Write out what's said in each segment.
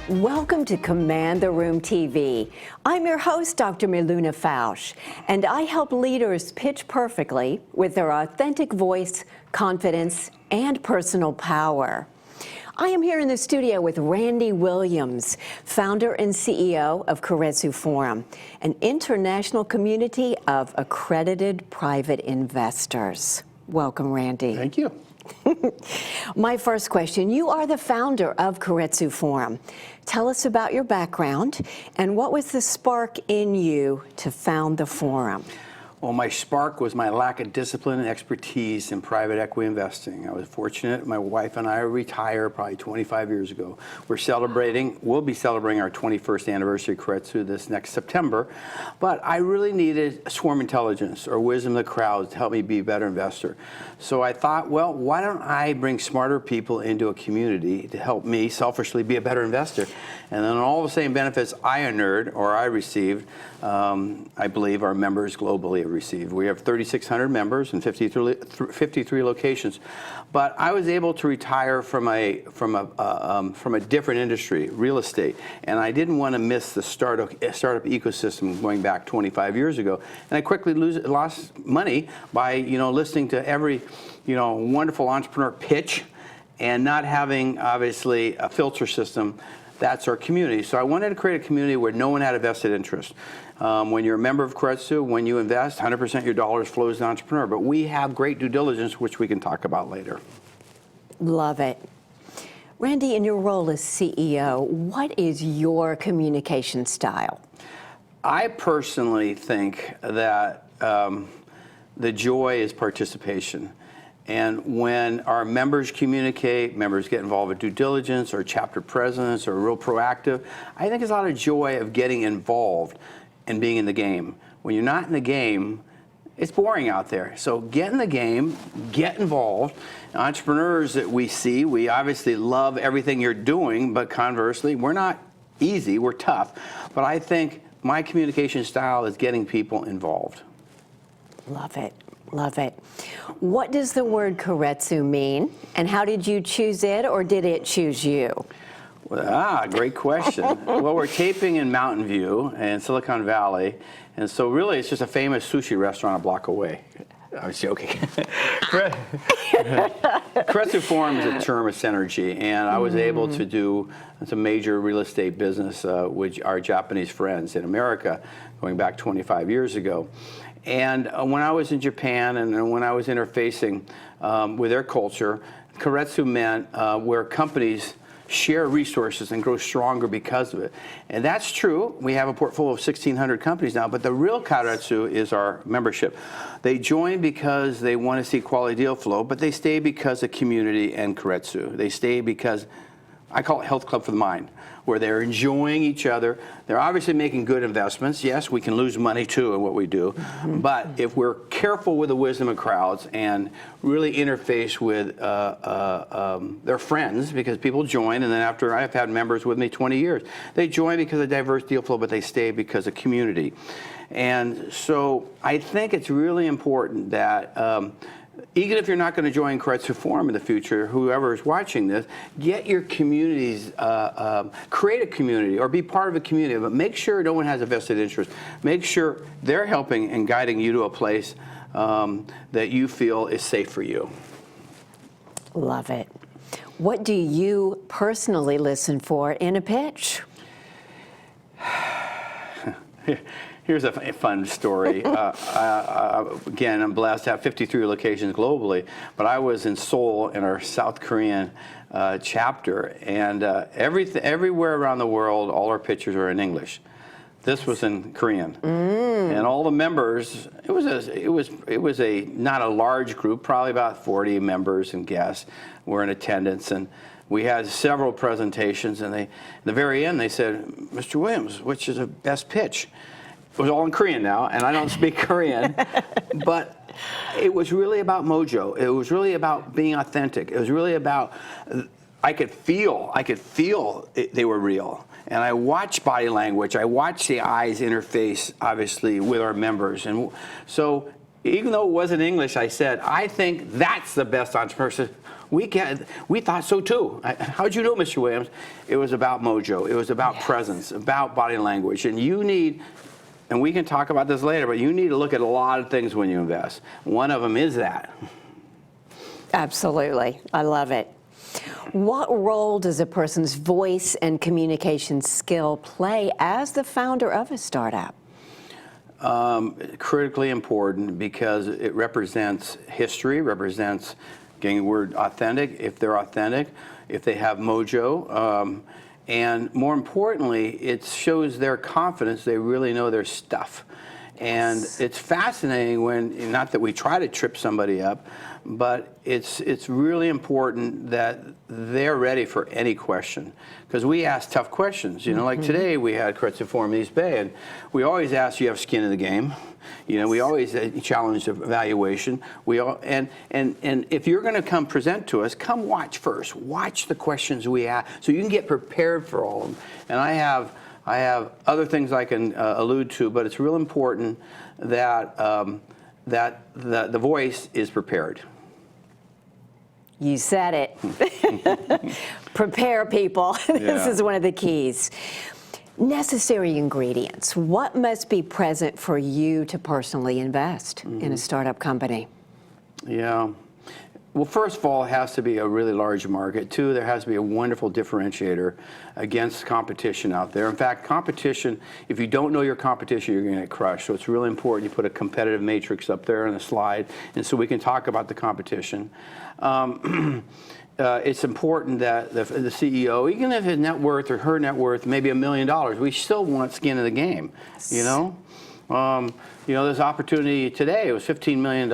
Welcome to Command the Room TV. I'm your host, Dr. Miluna Fausch, and I help leaders pitch perfectly with their authentic voice, confidence, and personal power. I am here in the studio with Randy Williams, founder and CEO of Keiretsu Forum, an international community of accredited private investors. Welcome, Randy. Thank you. My first question, you are the founder of Keiretsu Forum. Tell us about your background and what was the spark in you to found the forum? Well, my spark was my lack of discipline and expertise in private equity investing. I was fortunate. My wife and I retired probably 25 years ago. We'll be celebrating our 21st anniversary of Keiretsu this next September. But I really needed swarm intelligence or wisdom of the crowd to help me be a better investor. So I thought, well, why don't I bring smarter people into a community to help me selfishly be a better investor? And then all the same benefits I unearned or I received, I believe our members globally have received. We have 3,600 members in 53 locations. But I was able to retire from a different industry, real estate, and I didn't want to miss the startup ecosystem going back 25 years ago. And I quickly lost money by listening to every wonderful entrepreneur pitch and not having obviously a filter system. That's our community. So I wanted to create a community where no one had a vested interest. When you're a member of Keiretsu, when you invest, 100% of your dollars flows to the entrepreneur. But we have great due diligence, which we can talk about later. Love it. Randy, in your role as CEO, what is your communication style? I personally think that the joy is participation. And when our members communicate, members get involved with due diligence or chapter presidents or real proactive, I think there's a lot of joy of getting involved and being in the game. When you're not in the game, it's boring out there. So get in the game, get involved. Entrepreneurs that we see, we obviously love everything you're doing, but conversely, we're not easy, we're tough. But I think my communication style is getting people involved. Love it. Love it. What does the word Keiretsu mean, and how did you choose it, or did it choose you? Great question. Well, we're taping in Mountain View in Silicon Valley, and so really it's just a famous sushi restaurant a block away. I was joking. Keiretsu Forum is a term of synergy, and I was able to do some major real estate business with our Japanese friends in America going back 25 years ago. And when I was in Japan and when I was interfacing with their culture, Keiretsu meant where companies share resources and grow stronger because of it. And that's true. We have a portfolio of 1,600 companies now, but the real Keiretsu is our membership. They join because they want to see quality deal flow, but they stay because of community and Keiretsu. They stay because I call it Health Club for the Mind, where they're enjoying each other. They're obviously making good investments. Yes, we can lose money too in what we do. But if we're careful with the wisdom of crowds and really interface with their friends, because people join, and then after I've had members with me 20 years, they join because of diverse deal flow, but they stay because of community. And so I think it's really important that even if you're not going to join Keiretsu Forum in the future, whoever is watching this, get your communities, create a community or be part of a community, but make sure no one has a vested interest. Make sure they're helping and guiding you to a place that you feel is safe for you. Love it. What do you personally listen for in a pitch? Here's a fun story. Again, I'm blessed to have 53 locations globally, but I was in Seoul in our South Korean chapter, and everywhere around the world, all our pictures are in English. This was in Korean, and all the members. It was not a large group, probably about 40 members and guests were in attendance, and we had several presentations. And at the very end, they said, "Mr. Williams, which is the best pitch?" It was all in Korean now, and I don't speak Korean, but it was really about mojo. It was really about being authentic. It was really about, I could feel they were real. And I watched body language. I watched the eyes interface, obviously, with our members. And so even though it wasn't English, I said, I think that's the best entrepreneur. We thought so too. How'd you know, Mr. Williams? It was about mojo. It was about presence, about body language. And you need, and we can talk about this later, but you need to look at a lot of things when you invest. One of them is that. Absolutely. I love it. What role does a person's voice and communication skill play as the founder of a startup? Critically important because it represents history, represents, getting the word authentic, if they're authentic, if they have mojo, and more importantly, it shows their confidence, they really know their stuff. And it's fascinating when, not that we try to trip somebody up, but it's really important that they're ready for any question. Because we ask tough questions. You know, like today we had Keiretsu Forum East Bay, and we always ask, do you have skin in the game? You know, we always challenge the evaluation. And if you're going to come present to us, come watch first. Watch the questions we ask so you can get prepared for all of them. And I have other things I can allude to, but it's real important that the voice is prepared. You said it. Prepare people. This is one of the keys. Necessary ingredients. What must be present for you to personally invest in a startup company? Yeah. Well, first of all, it has to be a really large market. Two, there has to be a wonderful differentiator against competition out there. In fact, competition, if you don't know your competition, you're going to get crushed. So it's really important you put a competitive matrix up there on the slide, and so we can talk about the competition. It's important that the CEO, even if his net worth or her net worth may be $1 million, we still want skin in the game, you know? You know, there's opportunity today. It was $15 million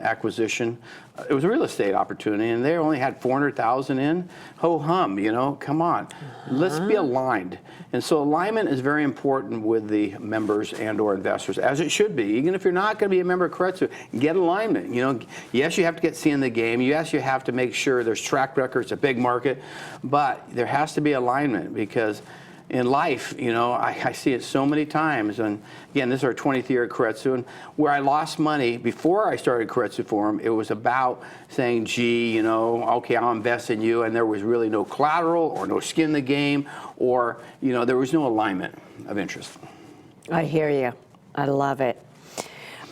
acquisition. It was a real estate opportunity, and they only had 400,000 in. Ho hum, you know, come on. Let's be aligned. And so alignment is very important with the members and/or investors, as it should be. Even if you're not going to be a member of Keiretsu, get alignment. You know, yes, you have to get skin in the game. Yes, you have to make sure there's track record. It's a big market, but there has to be alignment because in life, you know, I see it so many times, and again, this is our 20th year at Keiretsu, and where I lost money before I started Keiretsu Forum, it was about saying, gee, you know, okay, I'll invest in you, and there was really no collateral or no skin in the game, or, you know, there was no alignment of interest. I hear you. I love it.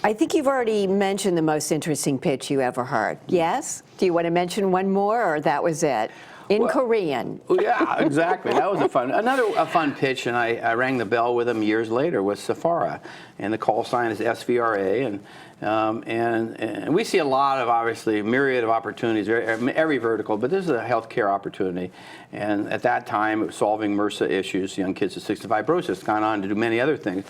I think you've already mentioned the most interesting pitch you ever heard. Yes? Do you want to mention one more, or that was it? In Korean. Yeah, exactly. That was a fun pitch, and I rang the bell with him years later with Safara, and the call sign is SVRA, and we see a lot of, obviously, myriad of opportunities, every vertical, but this is a healthcare opportunity, and at that time it was solving MRSA issues, young kids with cystic fibrosis, gone on to do many other things,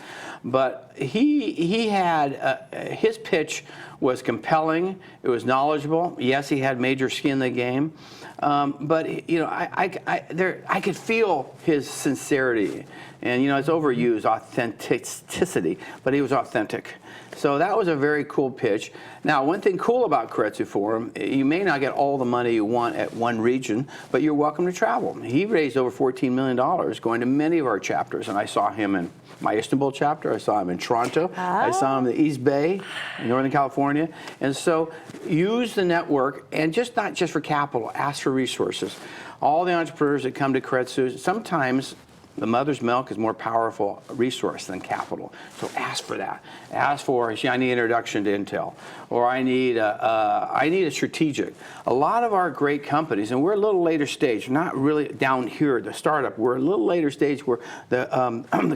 but he had, his pitch was compelling, it was knowledgeable, yes, he had major skin in the game, but you know, I could feel his sincerity, and you know, it's overused, authenticity, but he was authentic. So that was a very cool pitch. Now, one thing cool about Keiretsu Forum, you may not get all the money you want at one region, but you're welcome to travel. He raised over $14 million going to many of our chapters, and I saw him in my Istanbul chapter, I saw him in Toronto, I saw him in the East Bay, in Northern California, and so use the network, and not just for capital, ask for resources. All the entrepreneurs that come to Keiretsu, sometimes the mother's milk is more powerful resource than capital. So ask for that. Ask for, I need an introduction to Intel, or I need a strategic. A lot of our great companies, and we're a little later stage, not really down here, the startup, we're a little later stage where the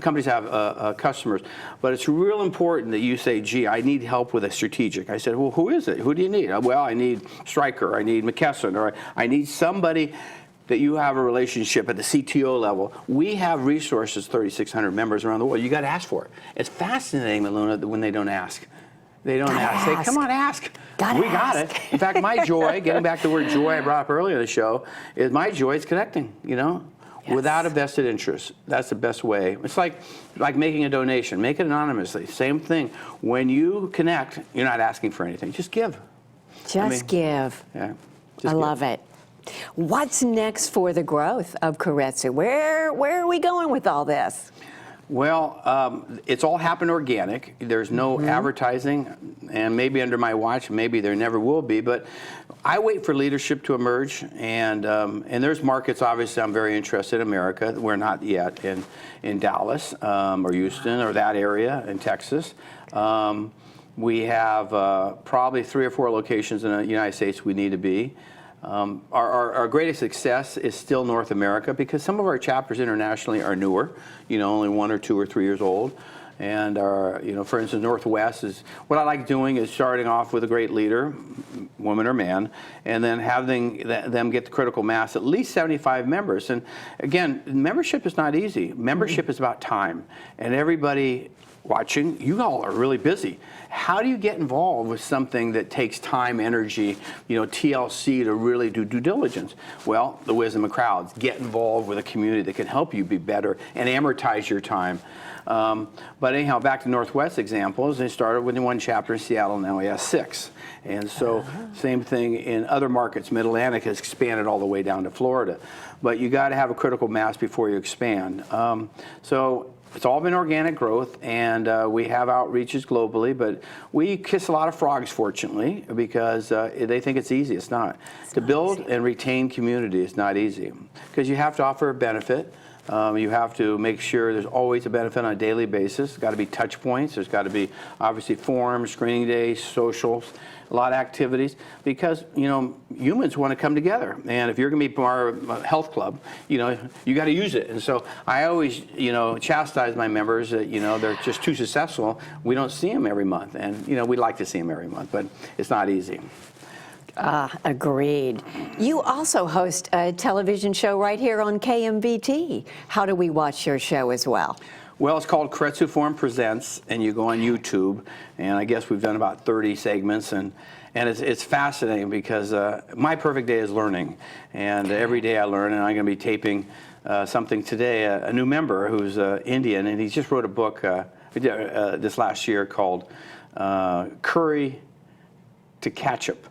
companies have customers. But it's real important that you say, gee, I need help with a strategic. I said, well, who is it? Who do you need? Well, I need Stryker, I need McKesson, or I need somebody that you have a relationship at the CTO level. We have resources, 3,600 members around the world. You got to ask for it. It's fascinating, Miluna, when they don't ask. They don't ask. Say, come on, ask. We got it. In fact, my joy, getting back to the word joy I brought up earlier in the show, is my joy is connecting, you know, without a vested interest. That's the best way. It's like making a donation. Make it anonymously. Same thing. When you connect, you're not asking for anything. Just give. Just give. Yeah. I love it. What's next for the growth of Keiretsu? Where are we going with all this? Well, it's all happened organic. There's no advertising, and maybe under my watch, maybe there never will be. But I wait for leadership to emerge, and there's markets. Obviously, I'm very interested in America. We're not yet in Dallas or Houston or that area in Texas. We have probably 3 or 4 locations in the United States we need to be. Our greatest success is still North America because some of our chapters internationally are newer, only 1 or 2 or 3 years old. And our, for instance, Northwest is, what I like doing is starting off with a great leader, woman or man, and then having them get the critical mass, at least 75 members. And again, membership is not easy. Membership is about time. And everybody watching, you all are really busy. How do you get involved with something that takes time, energy, TLC to really do due diligence? Well, the wisdom of crowds. Get involved with a community that can help you be better and amortize your time. But anyhow, back to Northwest examples, they started with 1 chapter in Seattle, now we have 6. And so same thing in other markets. Mid-Atlantic has expanded all the way down to Florida. But you got to have a critical mass before you expand. So it's all been organic growth, and we have outreaches globally, but we kiss a lot of frogs, fortunately, because they think it's easy. It's not. To build and retain community is not easy, because you have to offer a benefit. You have to make sure there's always a benefit on a daily basis. There's got to be touch points. There's got to be, obviously, forums, screening days, socials, a lot of activities, because, humans want to come together. And if you're going to be part of a health club, you got to use it. And so I always, chastise my members that, they're just too successful. We don't see them every month. And, we'd like to see them every month, but it's not easy. Agreed. You also host a television show right here on KMVT. How do we watch your show as well? Well, it's called Koretz Who Presents, and you go on YouTube, and I guess we've done about 30 segments, and it's fascinating because my perfect day is learning, and every day I learn, and I'm going to be taping something today, a new member who's Indian, and he just wrote a book this last year called Curry to Ketchup.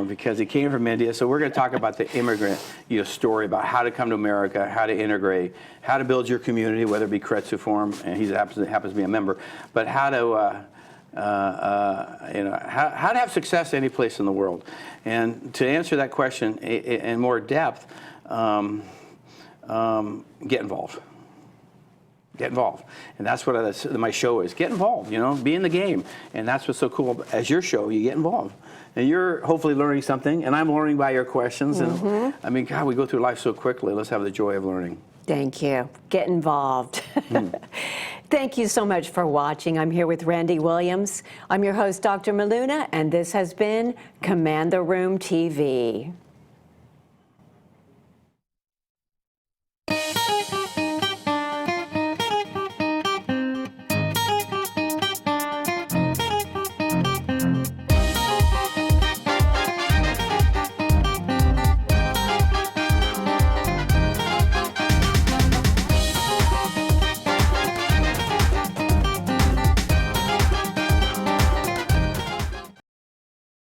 Because he came from India. So we're going to talk about the immigrant story, about how to come to America, how to integrate, how to build your community, whether it be Keiretsu Forum, and he happens to be a member, but how to how to have success any place in the world. And to answer that question in more depth, get involved. Get involved. And that's what my show is. Get involved, be in the game. And that's what's so cool. As your show, you get involved. And you're hopefully learning something, and I'm learning by your questions. And I mean, God, we go through life so quickly. Let's have the joy of learning. Thank you. Get involved. Thank you so much for watching. I'm here with Randy Williams. I'm your host, Dr. Miluna, and this has been Command the Room TV.